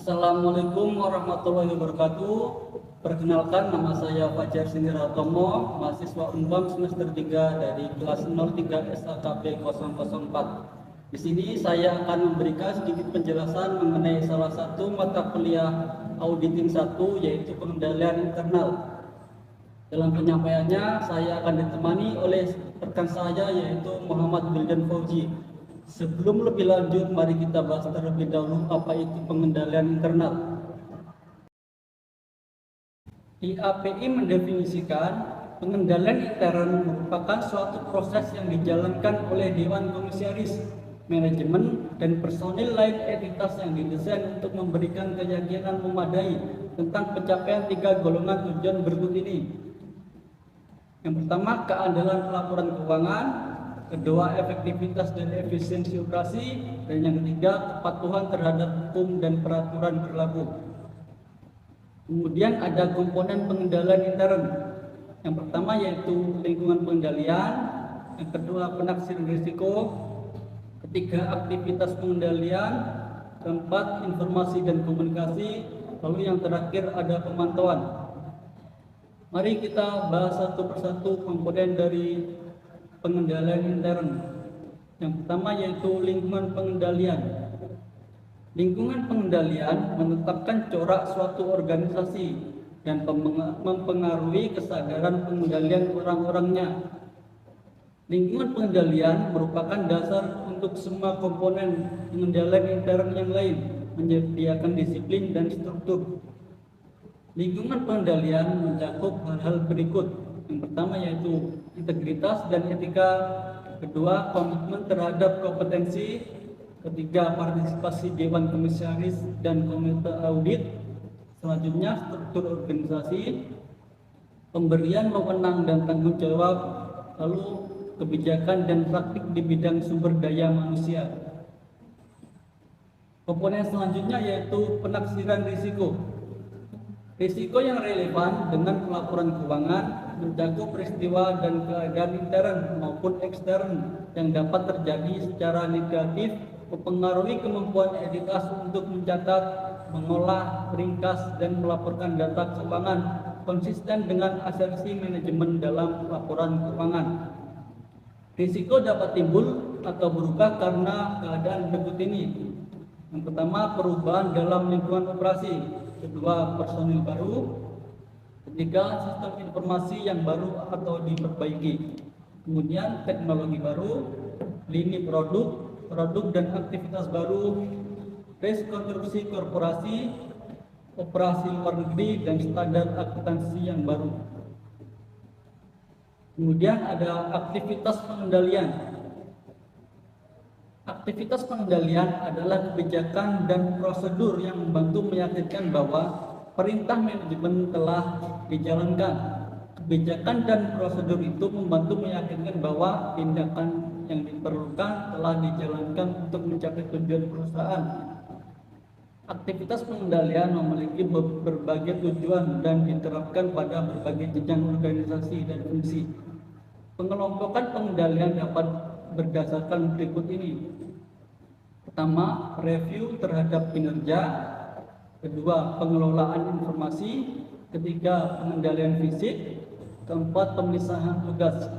Assalamualaikum warahmatullahi wabarakatuh. Perkenalkan, nama saya Fajar Siniratomo, mahasiswa Unbam semester 3 dari kelas 03 SAKP 004. Di sini saya akan memberikan sedikit penjelasan mengenai salah satu mata kuliah auditing 1, yaitu pengendalian internal. Dalam penyampaiannya, saya akan ditemani oleh rekan saya, yaitu Muhammad Wildan Fauzi. Sebelum lebih lanjut, mari kita bahas terlebih dahulu apa itu pengendalian internal. IAPI mendefinisikan pengendalian intern merupakan suatu proses yang dijalankan oleh Dewan Komisaris, manajemen, dan personil lain entitas yang didesain untuk memberikan keyakinan memadai tentang pencapaian 3 golongan tujuan berikut ini. Yang pertama, keandalan pelaporan keuangan. Kedua, efektivitas dan efisiensi operasi. Dan yang ketiga, kepatuhan terhadap hukum dan peraturan berlaku. Kemudian ada komponen pengendalian intern. Yang pertama yaitu lingkungan pengendalian. Yang kedua, penaksiran risiko. Ketiga, aktivitas pengendalian. Keempat, informasi dan komunikasi. Lalu yang terakhir ada pemantauan. Mari kita bahas satu persatu komponen dari pengendalian intern. Yang pertama yaitu lingkungan pengendalian. Lingkungan pengendalian menetapkan corak suatu organisasi dan mempengaruhi kesadaran pengendalian orang-orangnya. Lingkungan pengendalian merupakan dasar untuk semua komponen pengendalian intern yang lain, menyediakan disiplin dan struktur. Lingkungan pengendalian mencakup hal-hal berikut. Yang pertama yaitu integritas dan etika. Kedua, komitmen terhadap kompetensi. Ketiga, partisipasi Dewan Komisaris dan Komite Audit. Selanjutnya, struktur organisasi, pemberian wewenang dan tanggung jawab. Lalu, kebijakan dan praktik di bidang sumber daya manusia. Komponen selanjutnya yaitu penaksiran risiko. Risiko yang relevan dengan pelaporan keuangan mencakup peristiwa dan keadaan intern maupun ekstern yang dapat terjadi secara negatif, mempengaruhi kemampuan entitas untuk mencatat, mengolah, meringkas, dan melaporkan data keuangan konsisten dengan asersi manajemen dalam laporan keuangan. Risiko dapat timbul atau berubah karena keadaan berikut ini. Yang pertama, perubahan dalam lingkungan operasi. Kedua, personil baru. Ketiga, sistem informasi yang baru atau diperbaiki. Kemudian, teknologi baru, lini produk dan aktivitas baru, rekonstruksi korporasi, operasi luar negeri, dan standar akuntansi yang baru. Kemudian ada aktivitas pengendalian. Aktivitas pengendalian adalah kebijakan dan prosedur yang membantu meyakinkan bahwa perintah manajemen telah dijalankan. Kebijakan dan prosedur itu membantu meyakinkan bahwa tindakan yang diperlukan telah dijalankan untuk mencapai tujuan perusahaan. Aktivitas pengendalian memiliki berbagai tujuan dan diterapkan pada berbagai jenjang organisasi dan fungsi. Pengelompokan pengendalian dapat berdasarkan berikut ini. Pertama, review terhadap kinerja. Kedua, pengelolaan informasi. Ketiga, pengendalian fisik. Keempat, pemisahan tugas.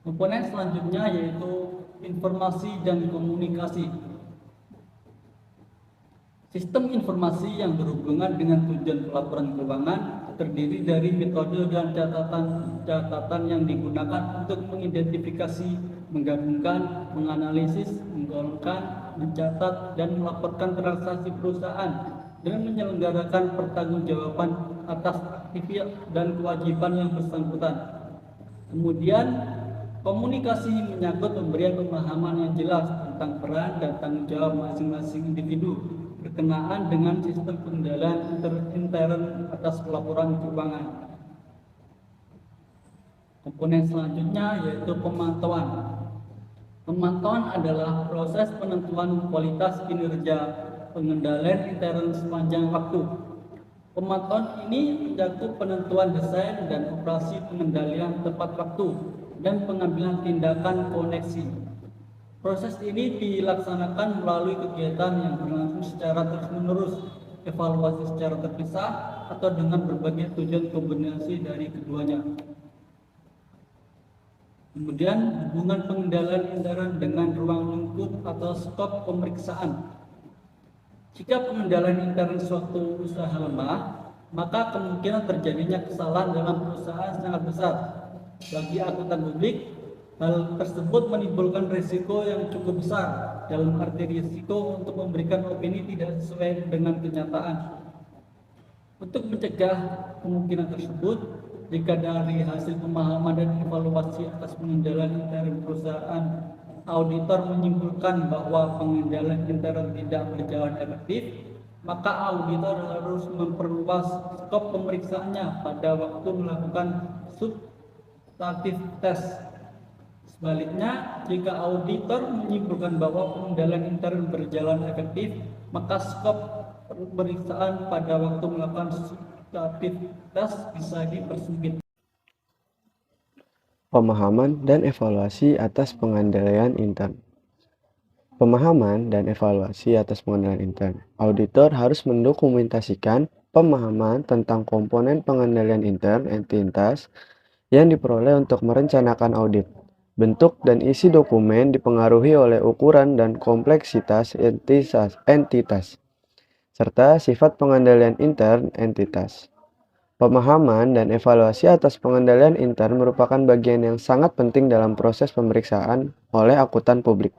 Komponen selanjutnya yaitu informasi dan komunikasi. Sistem informasi yang berhubungan dengan tujuan pelaporan keuangan terdiri dari metode dan catatan yang digunakan untuk mengidentifikasi, menggabungkan, menganalisis, menggolongkan, mencatat, dan melaporkan transaksi perusahaan dan menyelenggarakan pertanggungjawaban atas aktivitas dan kewajiban yang bersangkutan. Kemudian, komunikasi menyangkut pemberian pemahaman yang jelas tentang peran dan tanggung jawab masing-masing individu berkenaan dengan sistem pengendalian intern atas pelaporan keuangan. Komponen selanjutnya yaitu pemantauan. Pemantauan adalah proses penentuan kualitas kinerja pengendalian intern sepanjang waktu. Pemantauan ini mencakup penentuan desain dan operasi pengendalian tepat waktu dan pengambilan tindakan koneksi. Proses ini dilaksanakan melalui kegiatan yang berlangsung secara terus-menerus, evaluasi secara terpisah, atau dengan berbagai tujuan kombinasi dari keduanya. Kemudian hubungan pengendalian intern dengan ruang lingkup atau skop pemeriksaan. Jika pengendalian intern suatu usaha lemah, maka kemungkinan terjadinya kesalahan dalam perusahaan sangat besar. Bagi akuntan publik, hal tersebut menimbulkan risiko yang cukup besar, dalam arti risiko untuk memberikan opini tidak sesuai dengan kenyataan. Untuk mencegah kemungkinan tersebut, jika dari hasil pemahaman dan evaluasi atas pengendalian intern perusahaan, auditor menyimpulkan bahwa pengendalian intern tidak berjalan efektif, maka auditor harus memperluas skop pemeriksaannya pada waktu melakukan substantif test. Sebaliknya, jika auditor menyimpulkan bahwa pengendalian intern berjalan efektif, maka skop pemeriksaan pada waktu melakukan substantif test bisa dipersempit. Pemahaman dan evaluasi atas pengendalian intern. Pemahaman dan evaluasi atas pengendalian intern. Auditor harus mendokumentasikan pemahaman tentang komponen pengendalian intern entitas yang diperoleh untuk merencanakan audit. Bentuk dan isi dokumen dipengaruhi oleh ukuran dan kompleksitas entitas serta sifat pengendalian intern entitas. Pemahaman dan evaluasi atas pengendalian intern merupakan bagian yang sangat penting dalam proses pemeriksaan oleh akuntan publik.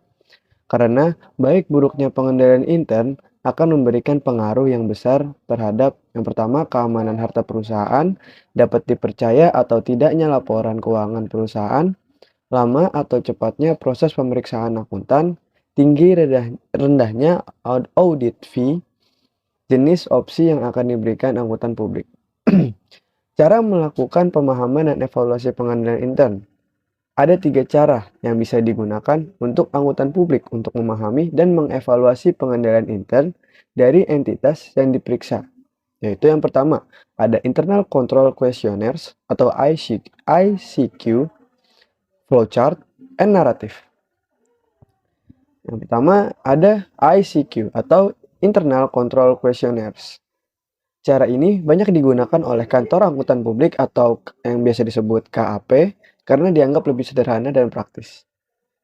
Karena baik buruknya pengendalian intern akan memberikan pengaruh yang besar terhadap yang pertama keamanan harta perusahaan, dapat dipercaya atau tidaknya laporan keuangan perusahaan, lama atau cepatnya proses pemeriksaan akuntan, tinggi rendahnya audit fee, jenis opsi yang akan diberikan akuntan publik. Cara melakukan pemahaman dan evaluasi pengendalian intern. Ada 3 cara yang bisa digunakan untuk akuntan publik untuk memahami dan mengevaluasi pengendalian intern dari entitas yang diperiksa. Yaitu yang pertama, ada Internal Control Questionnaires atau ICQ, Flowchart, and Narrative. Yang pertama ada ICQ atau Internal Control Questionnaires. Cara ini banyak digunakan oleh kantor akuntan publik atau yang biasa disebut KAP karena dianggap lebih sederhana dan praktis.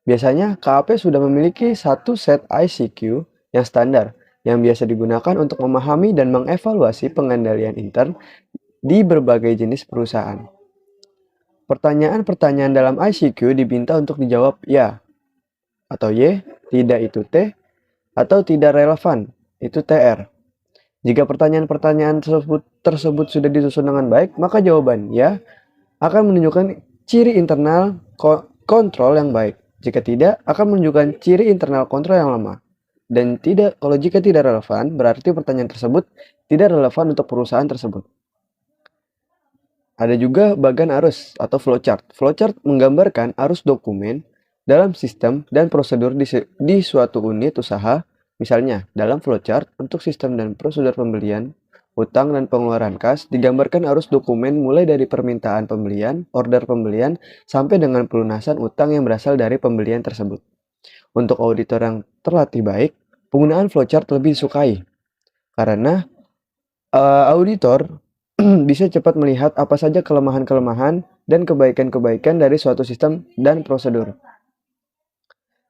Biasanya KAP sudah memiliki satu set ICQ yang standar yang biasa digunakan untuk memahami dan mengevaluasi pengendalian intern di berbagai jenis perusahaan. Pertanyaan-pertanyaan dalam ICQ diminta untuk dijawab ya atau Y, tidak itu T, atau tidak relevan, itu TR. Jika pertanyaan-pertanyaan tersebut sudah disusun dengan baik, maka jawaban ya akan menunjukkan ciri internal kontrol yang baik. Jika tidak, akan menunjukkan ciri internal kontrol yang lemah. Dan kalau jika tidak relevan, berarti pertanyaan tersebut tidak relevan untuk perusahaan tersebut. Ada juga bagan arus atau flowchart. Flowchart menggambarkan arus dokumen dalam sistem dan prosedur di suatu unit usaha. Misalnya, dalam flowchart untuk sistem dan prosedur pembelian, utang dan pengeluaran kas, digambarkan arus dokumen mulai dari permintaan pembelian, order pembelian, sampai dengan pelunasan utang yang berasal dari pembelian tersebut. Untuk auditor yang terlatih baik, penggunaan flowchart lebih disukai. Karena auditor bisa cepat melihat apa saja kelemahan-kelemahan dan kebaikan-kebaikan dari suatu sistem dan prosedur.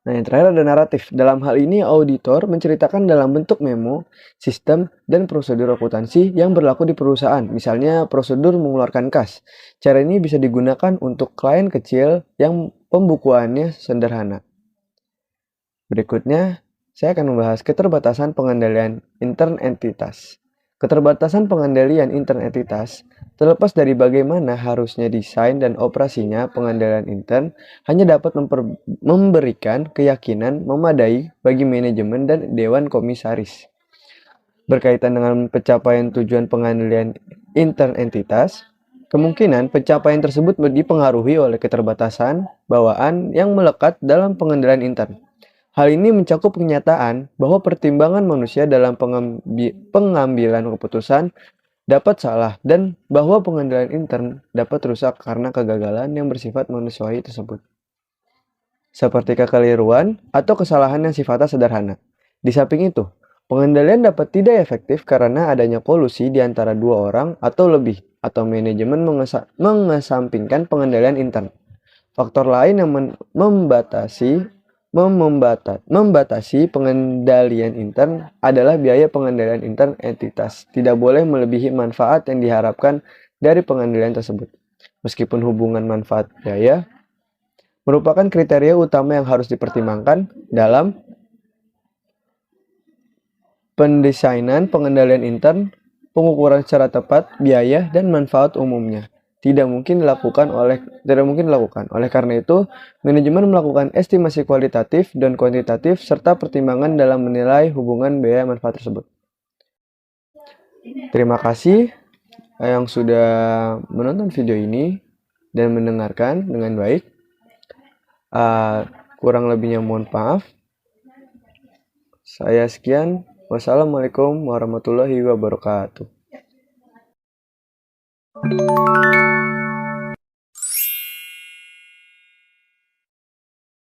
Nah, yang terakhir ada naratif. Dalam hal ini, auditor menceritakan dalam bentuk memo, sistem, dan prosedur akuntansi yang berlaku di perusahaan. Misalnya, prosedur mengeluarkan kas. Cara ini bisa digunakan untuk klien kecil yang pembukuannya sederhana. Berikutnya, saya akan membahas keterbatasan pengendalian intern entitas. Keterbatasan pengendalian intern entitas, terlepas dari bagaimana harusnya desain dan operasinya pengendalian intern, hanya dapat memberikan keyakinan memadai bagi manajemen dan dewan komisaris. Berkaitan dengan pencapaian tujuan pengendalian intern entitas, kemungkinan pencapaian tersebut dipengaruhi oleh keterbatasan bawaan yang melekat dalam pengendalian intern. Hal ini mencakup kenyataan bahwa pertimbangan manusia dalam pengambilan keputusan dapat salah dan bahwa pengendalian intern dapat rusak karena kegagalan yang bersifat manusiawi tersebut. seperti kekeliruan atau kesalahan yang sifatnya sederhana. Di samping itu, pengendalian dapat tidak efektif karena adanya kolusi di antara dua orang atau lebih, atau manajemen mengesampingkan pengendalian intern. Faktor lain yang membatasi pengendalian intern adalah biaya pengendalian intern entitas. Tidak boleh melebihi manfaat yang diharapkan dari pengendalian tersebut. Meskipun hubungan manfaat biaya merupakan kriteria utama yang harus dipertimbangkan dalam pendesainan pengendalian intern, pengukuran secara tepat biaya dan manfaat umumnya tidak mungkin dilakukan. Oleh karena itu, manajemen melakukan estimasi kualitatif dan kuantitatif serta pertimbangan dalam menilai hubungan biaya manfaat tersebut. Terima kasih yang sudah menonton video ini dan mendengarkan dengan baik. Kurang lebihnya mohon maaf. Saya sekian. Wassalamualaikum warahmatullahi wabarakatuh.